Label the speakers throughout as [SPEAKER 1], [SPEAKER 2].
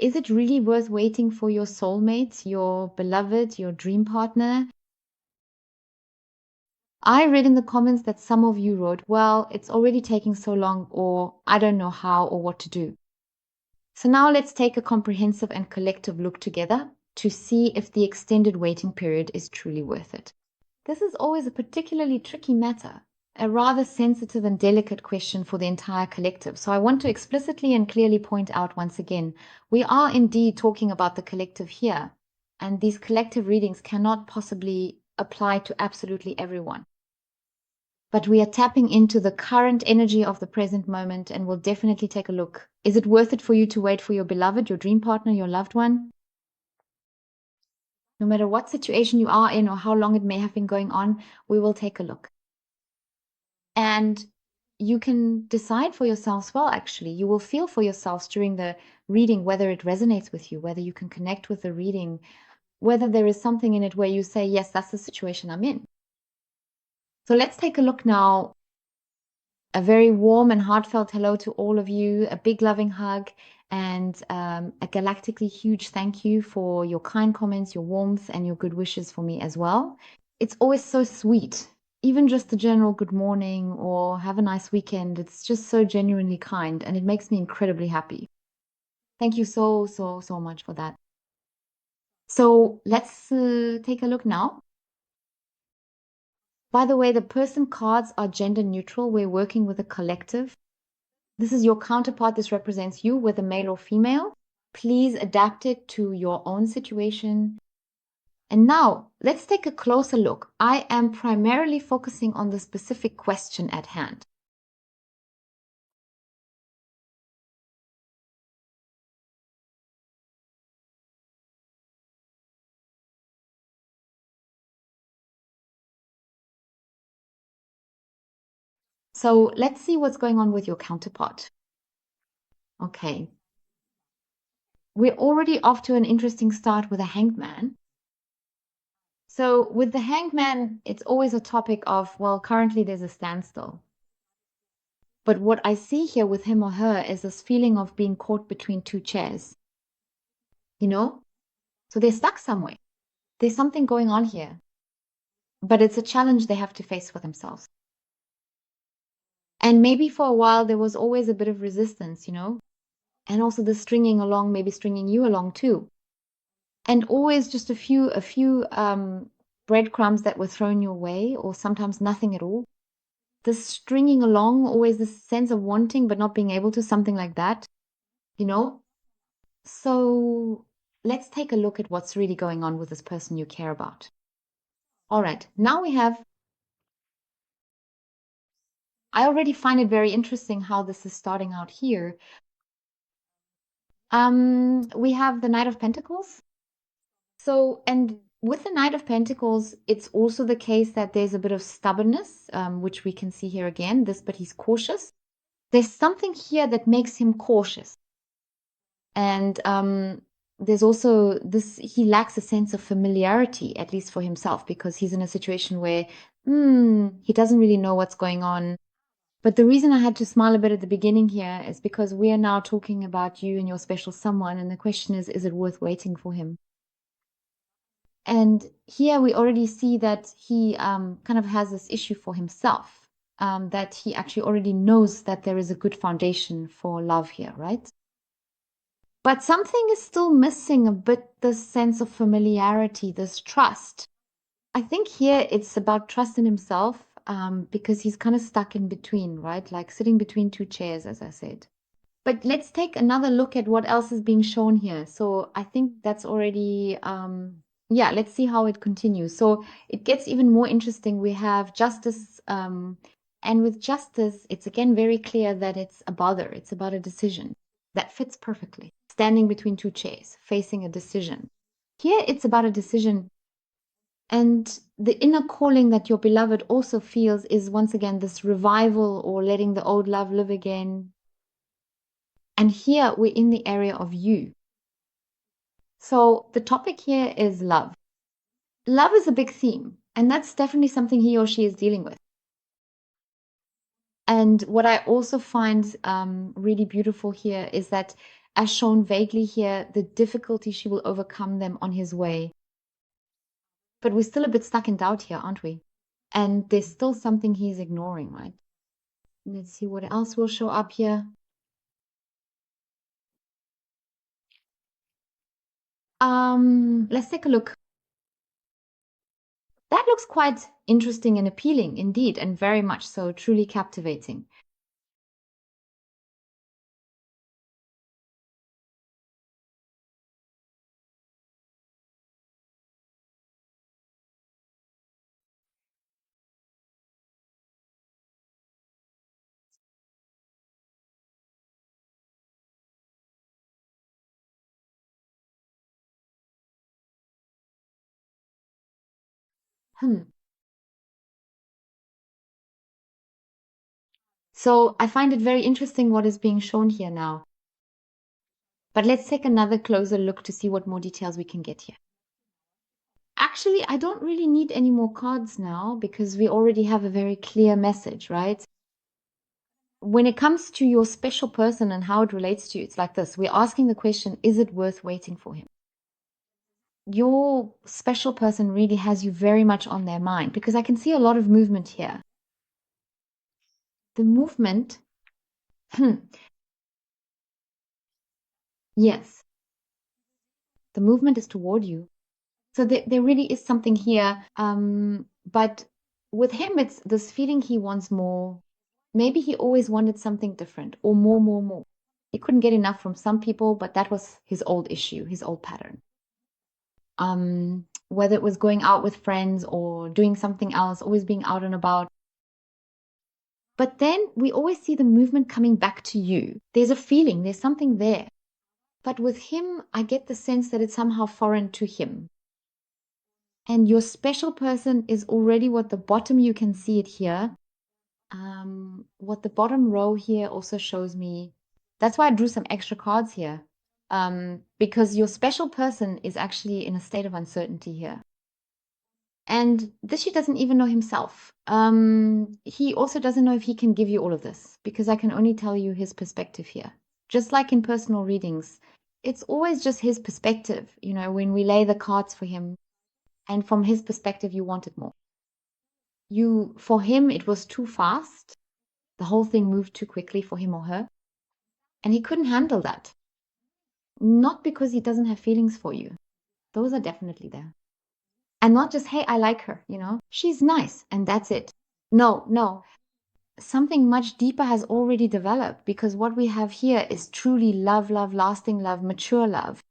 [SPEAKER 1] is it really worth waiting for your soulmate, your beloved, your dream partner? I read in the comments that some of you wrote, well, it's already taking so long, or I don't know how or what to do. So now let's take a comprehensive and collective look together to see if the extended waiting period is truly worth it. This is always a particularly tricky matter, a rather sensitive and delicate question for the entire collective. So I want to explicitly and clearly point out once again, we are indeed talking about the collective here, and these collective readings cannot possibly apply to absolutely everyone. But we are tapping into the current energy of the present moment, and we'll definitely take a look. Is it worth it for you to wait for your beloved, your dream partner, your loved one? No matter what situation you are in or how long it may have been going on, we will take a look. And you can decide for yourselves, well, actually, you will feel for yourselves during the reading whether it resonates with you, whether you can connect with the reading, whether there is something in it where you say, yes, that's the situation I'm in. So let's take a look now. A very warm and heartfelt hello to all of you, a big loving hug, and a galactically huge thank you for your kind comments, your warmth, and your good wishes for me as well. It's always so sweet. Even just the general good morning or have a nice weekend, it's just so genuinely kind, and it makes me incredibly happy. Thank you so, so, so much for that. So let's take a look now. By the way, the person cards are gender neutral. We're working with a collective. This is your counterpart. This represents you, whether male or female. Please adapt it to your own situation. And now let's take a closer look. I am primarily focusing on the specific question at hand. So let's see what's going on with your counterpart. Okay. We're already off to an interesting start with a hanged man. So with the hanged man, it's always a topic of, well, currently there's a standstill. But what I see here with him or her is this feeling of being caught between two chairs. You know? So they're stuck somewhere. There's something going on here. But it's a challenge they have to face with themselves. And maybe for a while there was always a bit of resistance, and also the stringing along, maybe stringing you along too. And always just a few breadcrumbs that were thrown your way, or sometimes nothing at all. The stringing along, always this sense of wanting but not being able to, something like that, So let's take a look at what's really going on with this person you care about. All right, now I already find it very interesting how this is starting out here. We have the Knight of Pentacles. So, and with the Knight of Pentacles, it's also the case that there's a bit of stubbornness, which we can see here again, but he's cautious. There's something here that makes him cautious. And there's also this, he lacks a sense of familiarity, at least for himself, because he's in a situation where he doesn't really know what's going on. But the reason I had to smile a bit at the beginning here is because we are now talking about you and your special someone, and the question is it worth waiting for him? And here we already see that he kind of has this issue for himself, that he actually already knows that there is a good foundation for love here, right? But something is still missing a bit, this sense of familiarity, this trust. I think here it's about trust in himself, because he's kind of stuck in between, right? Like sitting between two chairs, as I said. But let's take another look at what else is being shown here. So I think that's already, let's see how it continues. So it gets even more interesting. We have justice, and with justice, it's again very clear that it's a bother. It's about a decision that fits perfectly. Standing between two chairs, facing a decision. Here it's about a decision. And the inner calling that your beloved also feels is once again this revival or letting the old love live again. And here we're in the area of you. So the topic here is love. Love is a big theme, and that's definitely something he or she is dealing with. And what I also find really beautiful here is that as shown vaguely here, the difficulty she will overcome them on his way. But we're still a bit stuck in doubt here, aren't we? And there's still something he's ignoring, right? Let's see what else will show up here. Let's take a look. That looks quite interesting and appealing indeed, and very much so, truly captivating. Hmm. So I find it very interesting what is being shown here now. But let's take another closer look to see what more details we can get here. Actually, I don't really need any more cards now because we already have a very clear message, right? When it comes to your special person and how it relates to you, it's like this. We're asking the question, is it worth waiting for him? Your special person really has you very much on their mind because I can see a lot of movement here. The movement, yes, the movement is toward you. So there really is something here. But with him, it's this feeling he wants more. Maybe he always wanted something different or more, more, more. He couldn't get enough from some people, but that was his old issue, his old pattern. Whether it was going out with friends or doing something else, always being out and about. But then we always see the movement coming back to you. There's a feeling, there's something there. But with him, I get the sense that it's somehow foreign to him. And your special person is already what the bottom, you can see it here. What the bottom row here also shows me. That's why I drew some extra cards here. Because your special person is actually in a state of uncertainty here. And this she doesn't even know himself. He also doesn't know if he can give you all of this because I can only tell you his perspective here. Just like in personal readings, it's always just his perspective, when we lay the cards for him. And from his perspective, you wanted more. For him, it was too fast. The whole thing moved too quickly for him or her. And he couldn't handle that. Not because he doesn't have feelings for you. Those are definitely there. And not just, hey, I like her, she's nice and that's it. No, no. Something much deeper has already developed because what we have here is truly love, love, lasting love, mature love.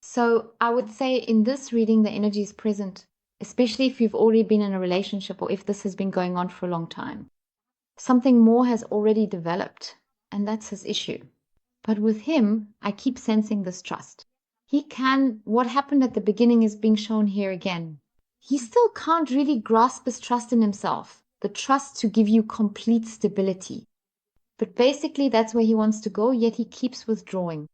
[SPEAKER 1] So I would say in this reading, the energy is present, especially if you've already been in a relationship or if this has been going on for a long time. Something more has already developed, and that's his issue. But with him, I keep sensing this trust. What happened at the beginning is being shown here again. He still can't really grasp his trust in himself, the trust to give you complete stability. But basically, that's where he wants to go, yet he keeps withdrawing.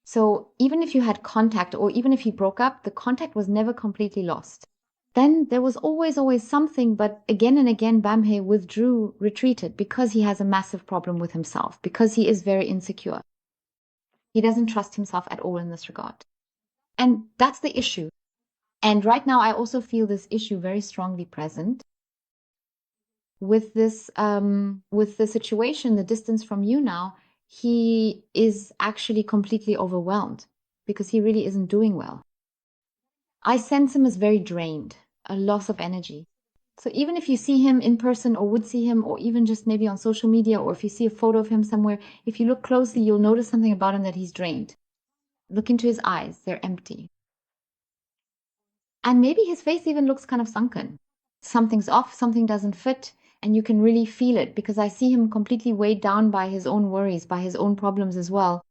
[SPEAKER 1] So even if you had contact or even if you broke up, the contact was never completely lost. Then there was always, always something, but again and again, Bamhe withdrew, retreated because he has a massive problem with himself, because he is very insecure. He doesn't trust himself at all in this regard. And that's the issue. And right now, I also feel this issue very strongly present with with the situation, the distance from you now. He is actually completely overwhelmed because he really isn't doing well. I sense him as very drained, a loss of energy. So even if you see him in person or would see him, or even just maybe on social media, or if you see a photo of him somewhere, if you look closely, you'll notice something about him that he's drained. Look into his eyes, they're empty. And maybe his face even looks kind of sunken. Something's off, something doesn't fit, and you can really feel it because I see him completely weighed down by his own worries, by his own problems as well.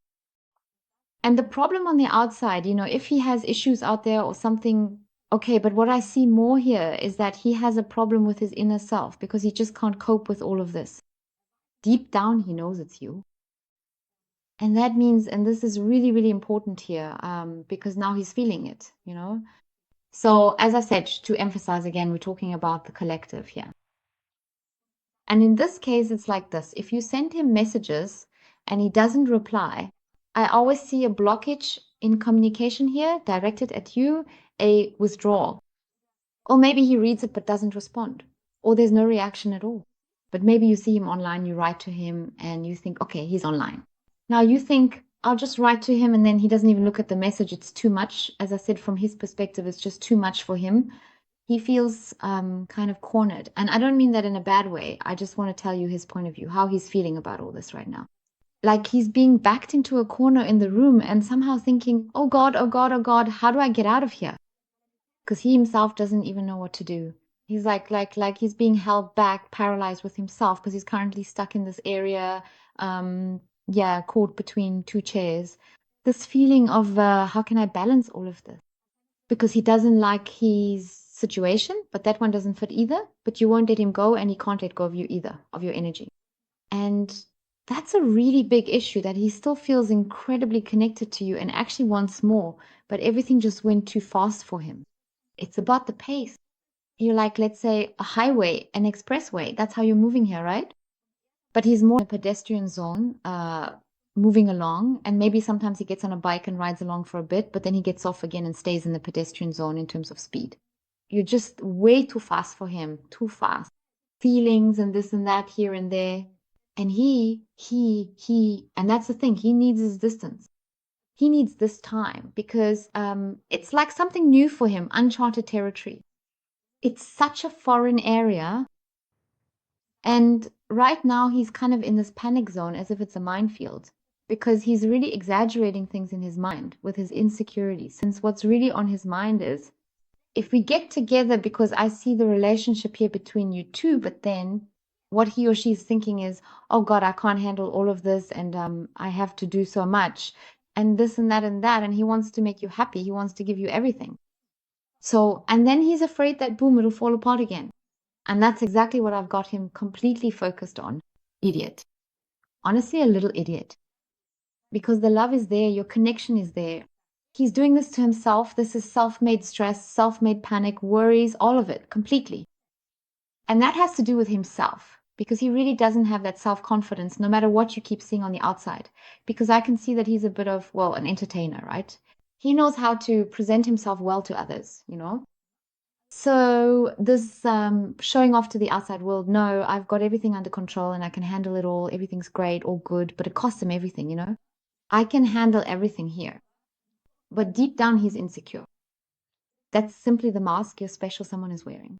[SPEAKER 1] And the problem on the outside, if he has issues out there or something, okay, but what I see more here is that he has a problem with his inner self because he just can't cope with all of this. Deep down, he knows it's you. And that means, and this is really, really important here, because now he's feeling it. So, as I said, to emphasize again, we're talking about the collective here. And in this case, it's like this. If you send him messages and he doesn't reply, I always see a blockage in communication here directed at you, a withdrawal. Or maybe he reads it but doesn't respond, or there's no reaction at all. But maybe you see him online, you write to him, and you think, okay, he's online. Now you think, I'll just write to him, and then he doesn't even look at the message. It's too much. As I said, from his perspective, it's just too much for him. He feels kind of cornered. And I don't mean that in a bad way. I just want to tell you his point of view, how he's feeling about all this right now. Like he's being backed into a corner in the room and somehow thinking, oh God, oh God, oh God, how do I get out of here? Because he himself doesn't even know what to do. He's like he's being held back, paralyzed with himself because he's currently stuck in this area, yeah, caught between two chairs. This feeling of how can I balance all of this? Because he doesn't like his situation, but that one doesn't fit either. But you won't let him go, and he can't let go of you either, of your energy. And that's a really big issue that he still feels incredibly connected to you and actually wants more, but everything just went too fast for him. It's about the pace. You're like, let's say, a highway, an expressway. That's how you're moving here, right? But he's more in a pedestrian zone, moving along. And maybe sometimes he gets on a bike and rides along for a bit, but then he gets off again and stays in the pedestrian zone in terms of speed. You're just way too fast for him, too fast. Feelings and this and that here and there. And and that's the thing, he needs his distance. He needs this time because it's like something new for him, uncharted territory. It's such a foreign area. And right now, he's kind of in this panic zone as if it's a minefield because he's really exaggerating things in his mind with his insecurities. Since what's really on his mind is if we get together because I see the relationship here between you two, but then what he or she is thinking is, oh God, I can't handle all of this and I have to do so much and this and that and that. And he wants to make you happy. He wants to give you everything. So, and then he's afraid that boom, it'll fall apart again. And that's exactly what I've got him completely focused on. Idiot. Honestly, a little idiot. Because the love is there, your connection is there. He's doing this to himself. This is self-made stress, self-made panic, worries, all of it, completely. And that has to do with himself because he really doesn't have that self-confidence no matter what you keep seeing on the outside. Because I can see that he's a bit of, well, an entertainer, right? He knows how to present himself well to others, you know? So this showing off to the outside world, no, I've got everything under control and I can handle it all. Everything's great, all good, but it costs him everything, you know? I can handle everything here. But deep down, he's insecure. That's simply the mask your special someone is wearing.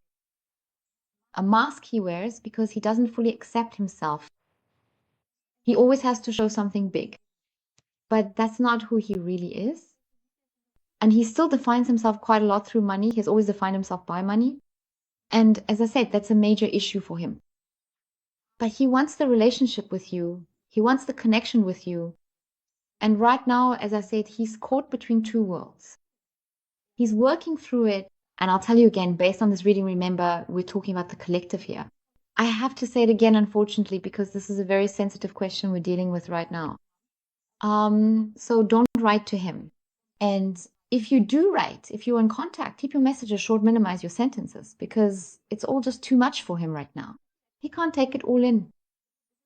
[SPEAKER 1] A mask he wears because he doesn't fully accept himself. He always has to show something big. But that's not who he really is. And he still defines himself quite a lot through money. He has always defined himself by money. And as I said, that's a major issue for him. But he wants the relationship with you. He wants the connection with you. And right now, as I said, he's caught between two worlds. He's working through it. And I'll tell you again, based on this reading, remember, we're talking about the collective here. I have to say it again, unfortunately, because this is a very sensitive question we're dealing with right now. So don't write to him. And if you do write, if you're in contact, keep your messages short, minimize your sentences, because it's all just too much for him right now. He can't take it all in.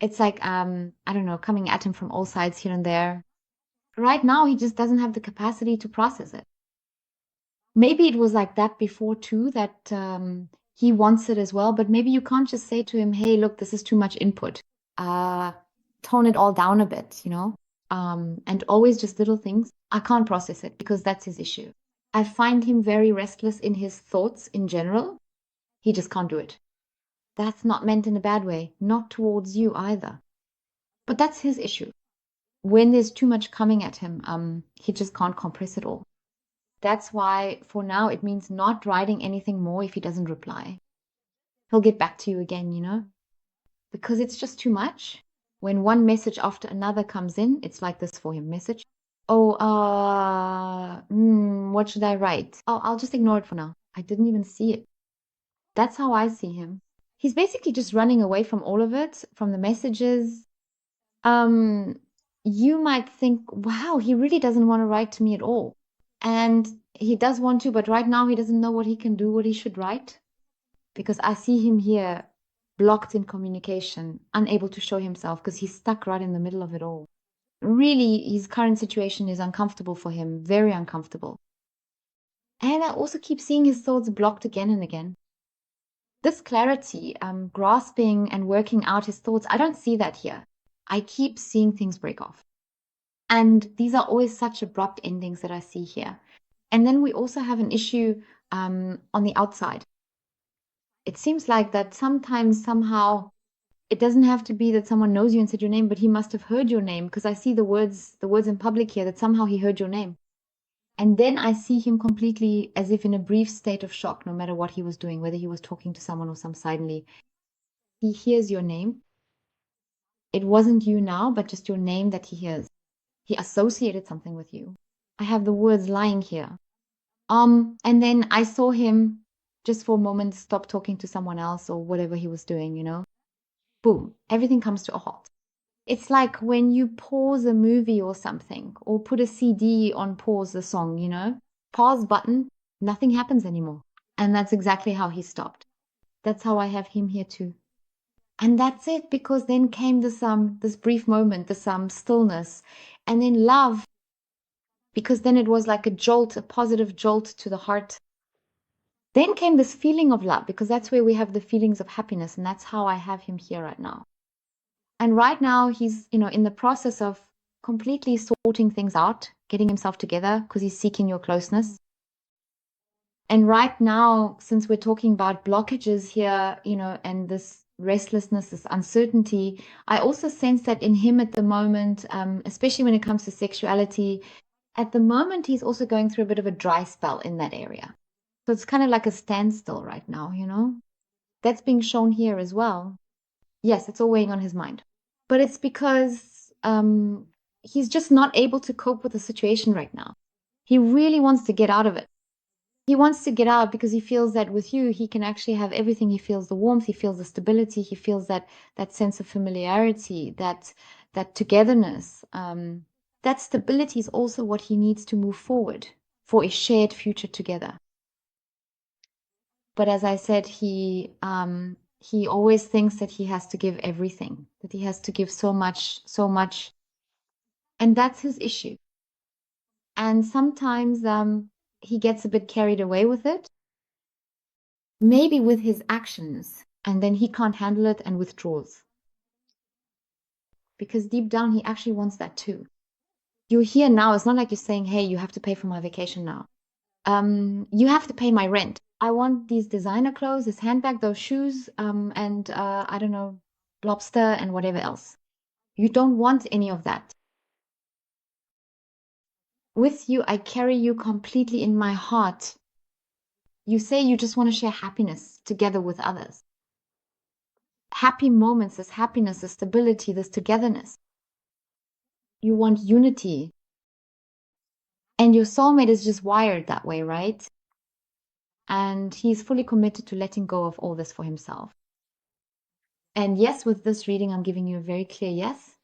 [SPEAKER 1] It's like, I don't know, coming at him from all sides here and there. Right now, he just doesn't have the capacity to process it. Maybe it was like that before too, that he wants it as well, but maybe you can't just say to him, hey, look, this is too much input. Tone it all down a bit, you know? And always just little things. I can't process it because that's his issue. I find him very restless in his thoughts in general. He just can't do it. That's not meant in a bad way, not towards you either. But that's his issue. When there's too much coming at him, he just can't compress it all. That's why for now it means not writing anything more if he doesn't reply. He'll get back to you again, you know? Because it's just too much. When one message after another comes in, it's like this for him. Message. Oh, what should I write? Oh, I'll just ignore it for now. I didn't even see it. That's how I see him. He's basically just running away from all of it, from the messages. You might think, wow, he really doesn't want to write to me at all. And he does want to, but right now he doesn't know what he can do, what he should write. Because I see him here blocked in communication, unable to show himself because he's stuck right in the middle of it all. Really, his current situation is uncomfortable for him, very uncomfortable. And I also keep seeing his thoughts blocked again and again. This clarity, grasping and working out his thoughts, I don't see that here. I keep seeing things break off. And these are always such abrupt endings that I see here. And then we also have an issue on the outside. It seems like that sometimes, somehow, it doesn't have to be that someone knows you and said your name, but he must have heard your name because I see the words in public here that somehow he heard your name. And then I see him completely as if in a brief state of shock, no matter what he was doing, whether he was talking to someone or some suddenly. He hears your name. It wasn't you now, but just your name that he hears. He associated something with you. I have the words lying here. And then I saw him just for a moment stop talking to someone else or whatever he was doing. Boom, everything comes to a halt. It's like when you pause a movie or something, or put a CD on pause the song. Pause button, nothing happens anymore. And that's exactly how he stopped. That's how I have him here too. And that's it, because then came this brief moment, this stillness, and then love, because then it was like a jolt, a positive jolt to the heart. Then came this feeling of love, because that's where we have the feelings of happiness, and that's how I have him here right now. And right now he's, in the process of completely sorting things out, getting himself together, because he's seeking your closeness. And right now, since we're talking about blockages here, and this restlessness, this uncertainty, I also sense that in him at the moment, especially when it comes to sexuality, at the moment, he's also going through a bit of a dry spell in that area. So it's kind of like a standstill right now. That's being shown here as well. Yes, it's all weighing on his mind. But it's because he's just not able to cope with the situation right now. He really wants to get out of it. He wants to get out because he feels that with you, he can actually have everything. He feels the warmth, he feels the stability, he feels that sense of familiarity, that togetherness. That stability is also what he needs to move forward for a shared future together. But as I said, he always thinks that he has to give everything, that he has to give so much, so much, and that's his issue. And sometimes he gets a bit carried away with it, maybe with his actions, and then he can't handle it and withdraws. Because deep down, he actually wants that too. You're here now. It's not like you're saying, hey, you have to pay for my vacation now. You have to pay my rent. I want these designer clothes, this handbag, those shoes, and I don't know, lobster and whatever else. You don't want any of that. With you, I carry you completely in my heart. You say you just want to share happiness together with others. Happy moments, this happiness, this stability, this togetherness. You want unity. And your soulmate is just wired that way, right? And he's fully committed to letting go of all this for himself. And yes, with this reading, I'm giving you a very clear yes.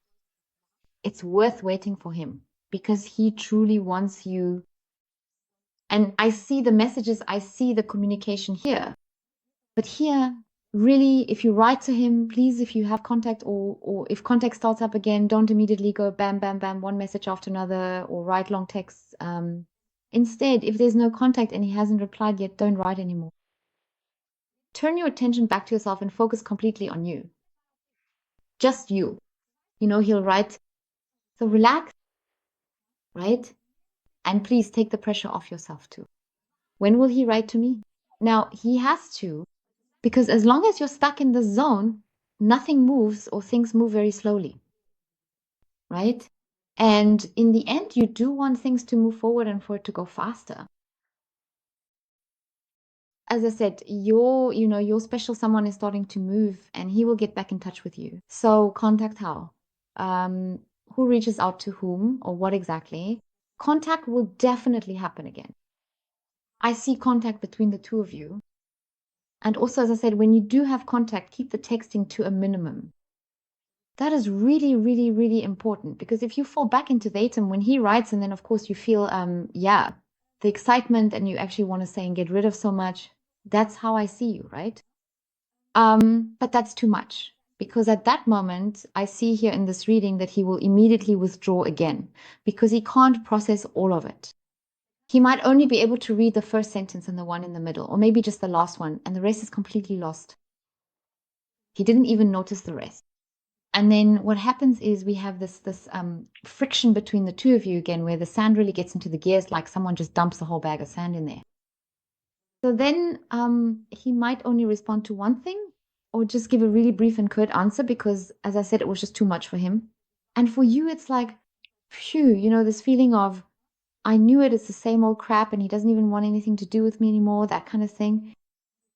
[SPEAKER 1] It's worth waiting for him because he truly wants you. And I see the messages, I see the communication here. But here, really, if you write to him, please, if you have contact or if contact starts up again, don't immediately go bam, bam, bam, one message after another or write long texts. Instead, if there's no contact and he hasn't replied yet, don't write anymore. Turn your attention back to yourself and focus completely on you. Just you. He'll write. So relax, right? And please take the pressure off yourself too. When will he write to me? Now, he has to, because as long as you're stuck in the zone, nothing moves or things move very slowly, right? And in the end, you do want things to move forward and for it to go faster. As I said, your special someone is starting to move and he will get back in touch with you. So contact how? Who reaches out to whom or what exactly? Contact will definitely happen again. I see contact between the two of you. And also, as I said, when you do have contact, keep the texting to a minimum. That is really, really, really important because if you fall back into the item when he writes, and then of course you feel, the excitement and you actually want to say and get rid of so much, that's how I see you, right? But that's too much because at that moment, I see here in this reading that he will immediately withdraw again because he can't process all of it. He might only be able to read the first sentence and the one in the middle, or maybe just the last one, and the rest is completely lost. He didn't even notice the rest. And then what happens is we have this friction between the two of you again, where the sand really gets into the gears, like someone just dumps a whole bag of sand in there. So then he might only respond to one thing or just give a really brief and curt answer because, as I said, it was just too much for him. And for you, it's like, phew, this feeling of, I knew it, it's the same old crap and he doesn't even want anything to do with me anymore, that kind of thing.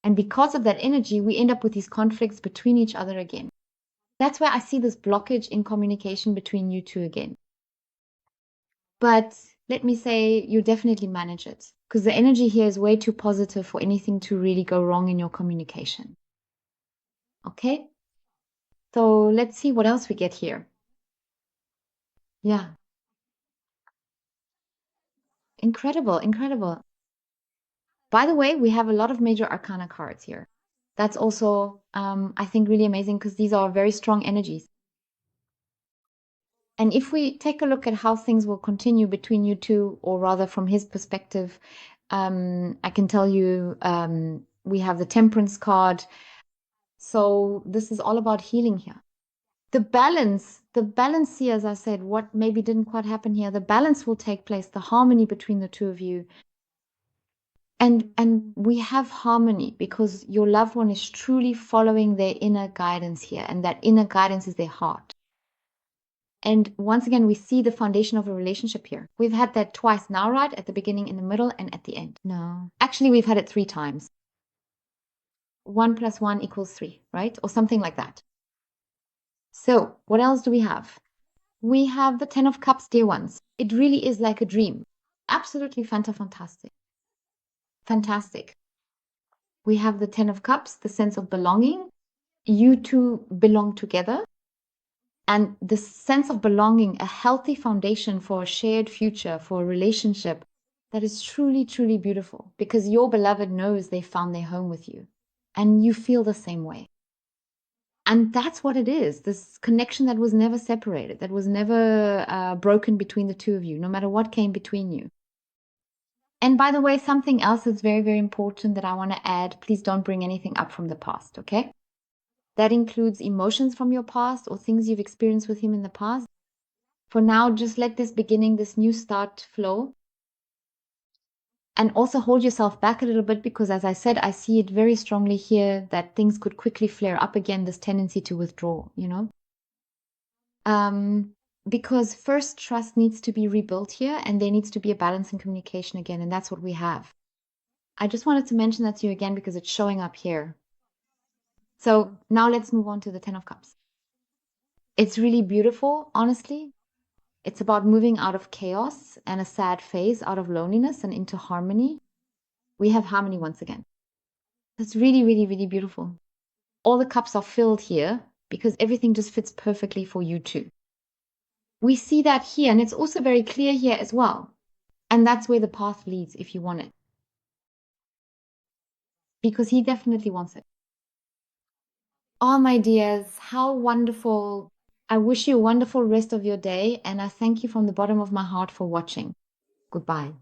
[SPEAKER 1] And because of that energy, we end up with these conflicts between each other again. That's where I see this blockage in communication between you two again. But let me say, you definitely manage it because the energy here is way too positive for anything to really go wrong in your communication. Okay? So let's see what else we get here. Yeah. Incredible, incredible. By the way, we have a lot of major arcana cards here. That's also, I think, really amazing because these are very strong energies. And if we take a look at how things will continue between you two, or rather from his perspective, I can tell you we have the Temperance card. So this is all about healing here. The balance here, as I said, what maybe didn't quite happen here, the balance will take place, the harmony between the two of you. And we have harmony because your loved one is truly following their inner guidance here, and that inner guidance is their heart. And once again, we see the foundation of a relationship here. We've had that twice now, right? At the beginning, in the middle, and at the end. No. Actually, we've had it 3 times. 1 + 1 = 3, right? Or something like that. So, what else do we have? We have the 10 of Cups, dear ones. It really is like a dream. Absolutely fantastic. Fantastic. We have the 10 of Cups, the sense of belonging. You two belong together. And the sense of belonging, a healthy foundation for a shared future, for a relationship that is truly, truly beautiful because your beloved knows they found their home with you and you feel the same way. And that's what it is, this connection that was never separated, that was never broken between the two of you, no matter what came between you. And by the way, something else that's very, very important that I want to add, please don't bring anything up from the past, okay? That includes emotions from your past or things you've experienced with him in the past. For now, just let this beginning, this new start flow. And also hold yourself back a little bit because, as I said, I see it very strongly here that things could quickly flare up again, this tendency to withdraw, because first trust needs to be rebuilt here and there needs to be a balance in communication again. And that's what we have. I just wanted to mention that to you again because it's showing up here. So now let's move on to the 10 of Cups. It's really beautiful, honestly. It's about moving out of chaos and a sad phase, out of loneliness and into harmony. We have harmony once again. That's really, really, really beautiful. All the cups are filled here because everything just fits perfectly for you too. We see that here, and it's also very clear here as well. And that's where the path leads if you want it. Because he definitely wants it. Oh, my dears, how wonderful. I wish you a wonderful rest of your day, and I thank you from the bottom of my heart for watching. Goodbye.